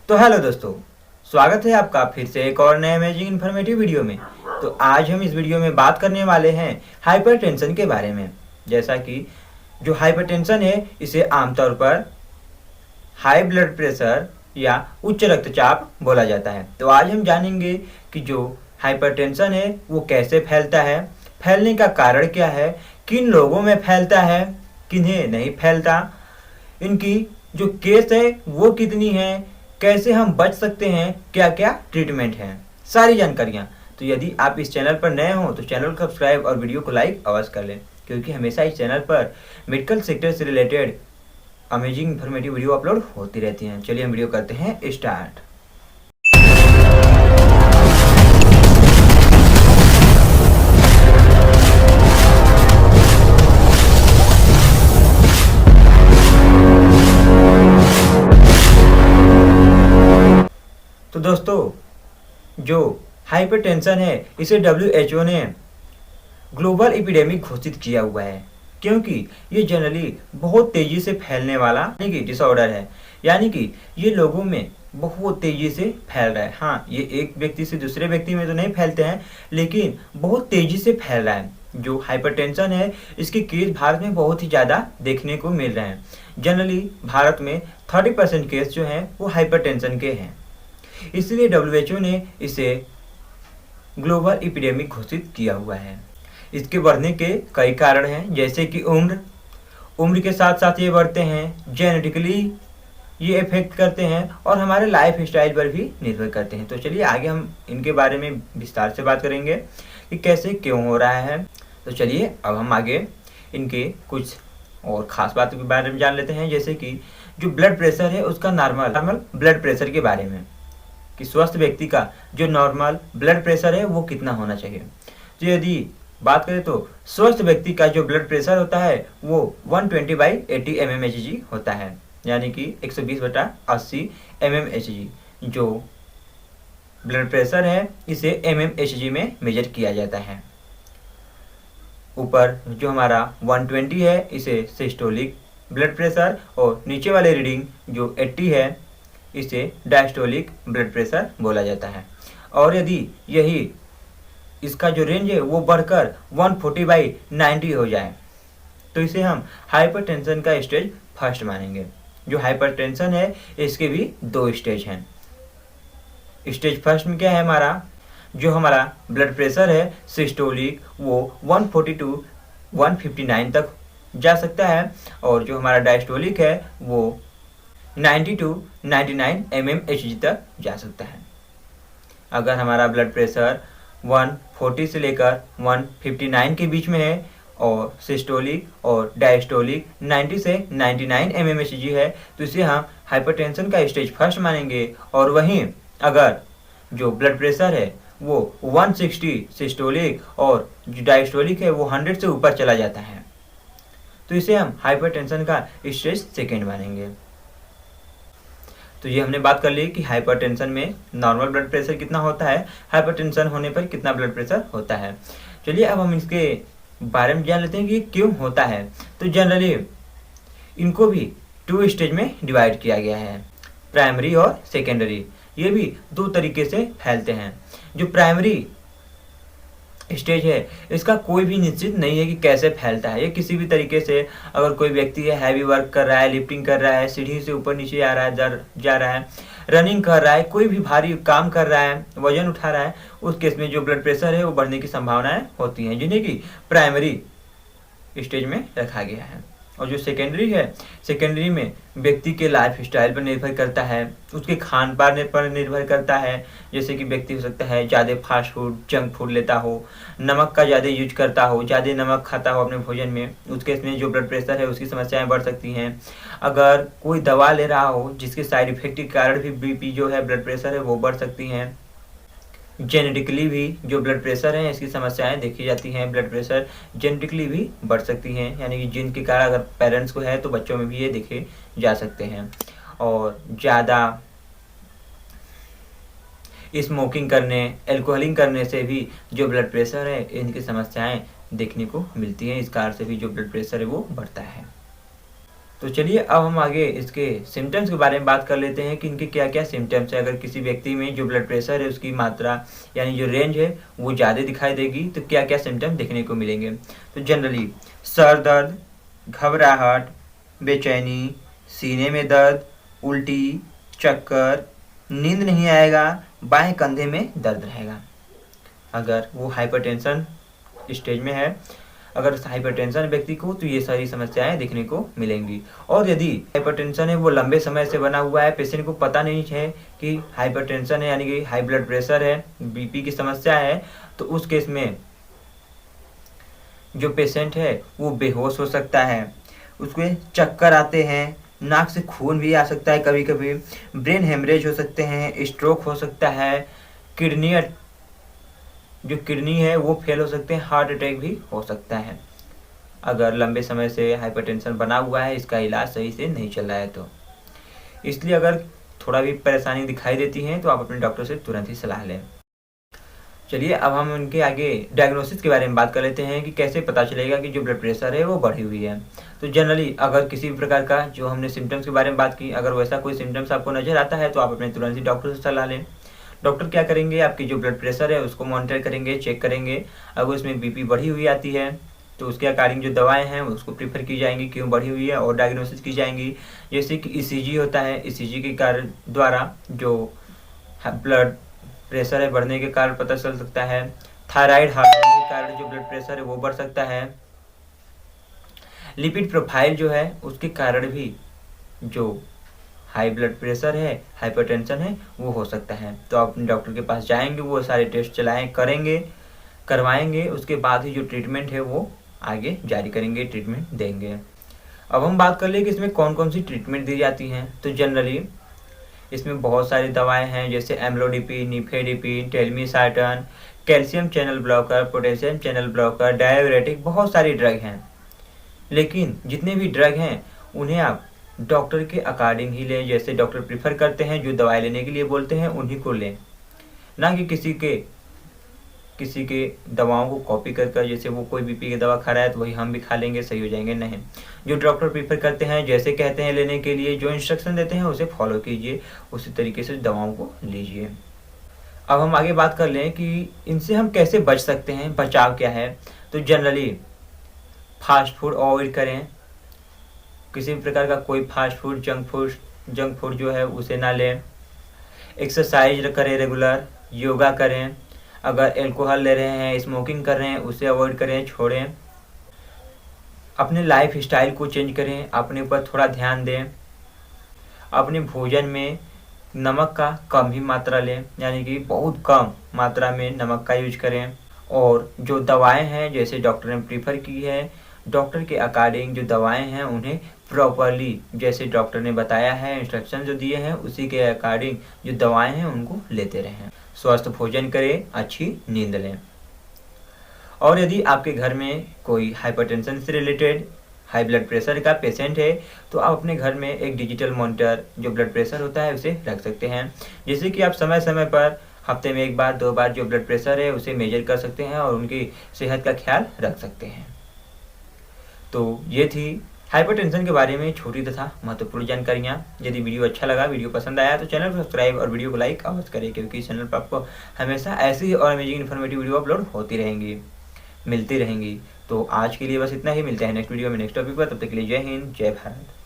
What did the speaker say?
तो हेलो दोस्तों, स्वागत है आपका फिर से एक और नए अमेजिंग इन्फॉर्मेटिव वीडियो में। तो आज हम इस वीडियो में बात करने वाले हैं हाइपरटेंशन के बारे में। जैसा कि जो हाइपरटेंशन है इसे आमतौर पर हाई ब्लड प्रेशर या उच्च रक्तचाप बोला जाता है। तो आज हम जानेंगे कि जो हाइपरटेंशन है वो कैसे फैलता है, फैलने का कारण क्या है, किन लोगों में फैलता है, किन्हें नहीं फैलता, इनकी जो केस है वो कितनी है, कैसे हम बच सकते हैं, क्या क्या ट्रीटमेंट है, सारी जानकारियाँ। तो यदि आप इस चैनल पर नए हो तो चैनल को सब्सक्राइब और वीडियो को लाइक अवश्य कर लें, क्योंकि हमेशा इस चैनल पर मेडिकल सेक्टर से related amazing informative video upload होती रहती हैं। चलिए हम वीडियो करते हैं स्टार्ट। तो दोस्तों, जो हाइपरटेंशन है इसे WHO ने ग्लोबल एपिडेमिक घोषित किया हुआ है, क्योंकि ये जनरली बहुत तेज़ी से फैलने वाला यानी कि डिसऑर्डर है। यानी कि ये लोगों में बहुत तेज़ी से फैल रहा है। हाँ, ये एक व्यक्ति से दूसरे व्यक्ति में तो नहीं फैलते हैं, लेकिन बहुत तेज़ी से फैल रहा है। जो हाइपरटेंशन है इसके केस भारत में बहुत ही ज़्यादा देखने को मिल रहे हैं। जनरली भारत में 30% केस जो हैं वो हाइपरटेंशन के हैं। इसलिए WHO ने इसे ग्लोबल एपिडेमिक घोषित किया हुआ है। इसके बढ़ने के कई कारण हैं, जैसे कि उम्र के साथ साथ ये बढ़ते हैं, जेनेटिकली ये इफेक्ट करते हैं और हमारे लाइफ स्टाइल पर भी निर्भर करते हैं। तो चलिए आगे हम इनके बारे में विस्तार से बात करेंगे कि कैसे क्यों हो रहा है। तो चलिए अब हम आगे इनके कुछ और ख़ास बातों के बारे में जान लेते हैं, जैसे कि जो ब्लड प्रेशर है उसका नॉर्मल ब्लड प्रेशर के बारे में, कि स्वस्थ व्यक्ति का जो नॉर्मल ब्लड प्रेशर है वो कितना होना चाहिए। तो यदि बात करें तो स्वस्थ व्यक्ति का जो ब्लड प्रेशर होता है वो 120/80 mmHg होता है, यानी कि 120/80 mmHg। जो ब्लड प्रेशर है इसे mmHg में मेजर किया जाता है। ऊपर जो हमारा 120 है इसे सिस्टोलिक ब्लड प्रेशर, और नीचे वाले रीडिंग जो 80 है इसे डायस्टोलिक ब्लड प्रेशर बोला जाता है। और यदि यही इसका जो रेंज है वो बढ़कर 140/90 हो जाए तो इसे हम हाइपरटेंशन का स्टेज फर्स्ट मानेंगे। जो हाइपरटेंशन है इसके भी 2 स्टेज हैं। स्टेज फर्स्ट में क्या है, जो हमारा ब्लड प्रेशर है सिस्टोलिक वो 140 to 159 तक जा सकता है, और जो हमारा डायस्टोलिक है वो 90 to 99 mmHg तक जा सकता है। अगर हमारा ब्लड प्रेशर 140 से लेकर 159 के बीच में है और सिस्टोलिक और डायस्टोलिक 90 से 99 mmHg है तो इसे हम हाइपरटेंशन का स्टेज फर्स्ट मानेंगे। और वहीं अगर जो ब्लड प्रेशर है वो 160 सिस्टोलिक और जो डायस्टोलिक है वो 100 से ऊपर चला जाता है तो इसे हम हाइपरटेंशन का स्टेज सेकेंड मानेंगे। तो ये हमने बात कर ली कि हाइपरटेंशन में नॉर्मल ब्लड प्रेशर कितना होता है, हाइपरटेंशन होने पर कितना ब्लड प्रेशर होता है। चलिए अब हम इसके बारे में जान लेते हैं कि क्यों होता है। तो जनरली इनको भी 2 स्टेज में डिवाइड किया गया है, प्राइमरी और सेकेंडरी। ये भी 2 तरीके से फैलते हैं। जो प्राइमरी स्टेज है इसका कोई भी निश्चित नहीं है कि कैसे फैलता है। ये किसी भी तरीके से, अगर कोई व्यक्ति है हैवी वर्क कर रहा है, लिफ्टिंग कर रहा है, सीढ़ी से ऊपर नीचे आ रहा है, जा रहा है, रनिंग कर रहा है, कोई भी भारी काम कर रहा है, वजन उठा रहा है, उस केस में जो ब्लड प्रेशर है वो बढ़ने की संभावनाएं होती हैं, जिन्हें कि प्राइमरी स्टेज में रखा गया है। और जो सेकेंडरी है, सेकेंडरी में व्यक्ति के लाइफ स्टाइल पर निर्भर करता है, उसके खान पान पर निर्भर करता है। जैसे कि व्यक्ति हो सकता है ज़्यादा फास्ट फूड, जंक फूड लेता हो, नमक का ज़्यादा यूज करता हो, ज़्यादा नमक खाता हो अपने भोजन में, उस केस में जो ब्लड प्रेशर है उसकी समस्याएं बढ़ सकती हैं। अगर कोई दवा ले रहा हो जिसके साइड इफेक्ट के कारण भी BP जो है ब्लड प्रेशर है वो बढ़ सकती हैं। जेनेटिकली भी जो ब्लड प्रेशर है इसकी समस्याएं देखी जाती हैं, ब्लड प्रेशर जेनेटिकली भी बढ़ सकती हैं, यानी कि जिन के कारण अगर पेरेंट्स को है तो बच्चों में भी ये देखे जा सकते हैं। और ज़्यादा स्मोकिंग करने, अल्कोहलिंग करने से भी जो ब्लड प्रेशर है इनकी समस्याएं देखने को मिलती हैं, इस कारण से भी जो ब्लड प्रेशर है वो बढ़ता है। तो चलिए अब हम आगे इसके सिम्टम्स के बारे में बात कर लेते हैं कि इनके क्या क्या सिम्टम्स है। अगर किसी व्यक्ति में जो ब्लड प्रेशर है उसकी मात्रा यानी जो रेंज है वो ज़्यादा दिखाई देगी तो क्या क्या सिम्टम्स देखने को मिलेंगे। तो जनरली सर दर्द, घबराहट, बेचैनी, सीने में दर्द, उल्टी, चक्कर, नींद नहीं आएगा, बाएं कंधे में दर्द रहेगा। अगर वो हाइपरटेंशन स्टेज में है, अगर हाइपरटेंशन व्यक्ति को, तो ये सारी समस्याएं देखने को मिलेंगी। और यदि हाइपरटेंशन है वो लंबे समय से बना हुआ है, पेशेंट को पता नहीं है कि हाइपरटेंशन है यानी कि हाई ब्लड प्रेशर है, बीपी की समस्या है, तो उस केस में जो पेशेंट है वो बेहोश हो सकता है, उसके चक्कर आते हैं, नाक से खून भी आ सकता है, कभी कभी ब्रेन हेमरेज हो सकते हैं, स्ट्रोक हो सकता है, किडनी है वो फेल हो सकते हैं, हार्ट अटैक भी हो सकता है। अगर लंबे समय से हाइपरटेंशन बना हुआ है, इसका इलाज सही से नहीं चल रहा है तो इसलिए अगर थोड़ा भी परेशानी दिखाई देती है तो आप अपने डॉक्टर से तुरंत ही सलाह लें। चलिए अब हम उनके आगे डायग्नोसिस के बारे में बात कर लेते हैं कि कैसे पता चलेगा कि जो ब्लड प्रेशर है वो बढ़ी हुई है। तो जनरली अगर किसी भी प्रकार का, जो हमने सिम्टम्स के बारे में बात की, अगर वैसा कोई सिम्टम्स आपको नजर आता है तो आप अपने तुरंत ही डॉक्टर से सलाह लें। डॉक्टर क्या करेंगे, आपकी जो ब्लड प्रेशर है उसको मॉनिटर करेंगे, चेक करेंगे। अगर उसमें बीपी बढ़ी हुई आती है तो उसके अकॉर्डिंग जो दवाएं हैं उसको प्रीफर की जाएंगी, क्यों बढ़ी हुई है, और डायग्नोसिस की जाएंगी। जैसे कि ईसीजी होता है, ईसीजी के कारण द्वारा जो ब्लड प्रेशर है बढ़ने के कारण पता चल सकता है। थायराइड हार्मोन के कारण जो ब्लड प्रेशर है वो बढ़ सकता है। लिपिड प्रोफाइल जो है उसके कारण भी जो हाई ब्लड प्रेशर है, हाइपरटेंशन है, वो हो सकता है। तो आप डॉक्टर के पास जाएंगे, वो सारे टेस्ट करवाएंगे, उसके बाद ही जो ट्रीटमेंट है वो आगे जारी करेंगे, ट्रीटमेंट देंगे। अब हम बात कर ले कि इसमें कौन कौन सी ट्रीटमेंट दी जाती हैं। तो जनरली इसमें बहुत सारी दवाएं हैं, जैसे amlodipine, nifedipine, telmisartan, calcium channel blocker, potassium channel blocker, diuretic, बहुत सारी ड्रग हैं। लेकिन जितने भी ड्रग हैं उन्हें आप डॉक्टर के अकॉर्डिंग ही लें, जैसे डॉक्टर प्रीफर करते हैं, जो दवाई लेने के लिए बोलते हैं उन्हीं को लें, ना कि किसी के दवाओं को कॉपी कर जैसे वो कोई बीपी की दवा खा रहा है तो वही हम भी खा लेंगे, सही हो जाएंगे, नहीं। जो डॉक्टर प्रीफर करते हैं, जैसे कहते हैं लेने के लिए, जो इंस्ट्रक्शन देते हैं उसे फॉलो कीजिए, उसी तरीके से दवाओं को लीजिए। अब हम आगे बात कर लें कि इनसे हम कैसे बच सकते हैं, बचाव क्या है। तो जनरली फास्ट फूड अवॉइड करें, किसी भी प्रकार का कोई फास्ट फूड, जंक फूड जो है उसे ना लें। एक्सरसाइज करें रेगुलर, योगा करें। अगर एल्कोहल ले रहे हैं, स्मोकिंग कर रहे हैं, उसे अवॉइड करें, छोड़ें। अपने लाइफ स्टाइल को चेंज करें, अपने ऊपर थोड़ा ध्यान दें। अपने भोजन में नमक का कम ही मात्रा लें, यानी कि बहुत कम मात्रा में नमक का यूज करें। और जो दवाएं हैं, जैसे डॉक्टर ने प्रीफर की है, डॉक्टर के अकॉर्डिंग जो दवाएं हैं उन्हें प्रॉपरली, जैसे डॉक्टर ने बताया है, इंस्ट्रक्शन जो दिए हैं उसी के अकॉर्डिंग जो दवाएं हैं उनको लेते रहें। स्वस्थ भोजन करें, अच्छी नींद लें। और यदि आपके घर में कोई हाइपरटेंशन से रिलेटेड, हाई ब्लड प्रेशर का पेशेंट है, तो आप अपने घर में एक डिजिटल मॉनिटर जो ब्लड प्रेशर होता है उसे रख सकते हैं, जिससे कि आप समय समय पर, हफ्ते में 1 बार 2 बार जो ब्लड प्रेशर है उसे मेजर कर सकते हैं और उनकी सेहत का ख्याल रख सकते हैं। तो ये थी हाइपरटेंशन के बारे में छोटी तथा महत्वपूर्ण जानकारियाँ। यदि वीडियो अच्छा लगा, वीडियो पसंद आया तो चैनल को सब्सक्राइब और वीडियो को लाइक अवश्य करें, क्योंकि इस चैनल पर आपको हमेशा ऐसी और अमेजिंग इन्फॉर्मेटिव वीडियो अपलोड मिलती रहेंगी। तो आज के लिए बस इतना ही, मिलते हैं नेक्स्ट वीडियो में नेक्स्ट टॉपिक पर। तब तक के लिए जय हिंद, जय भारत।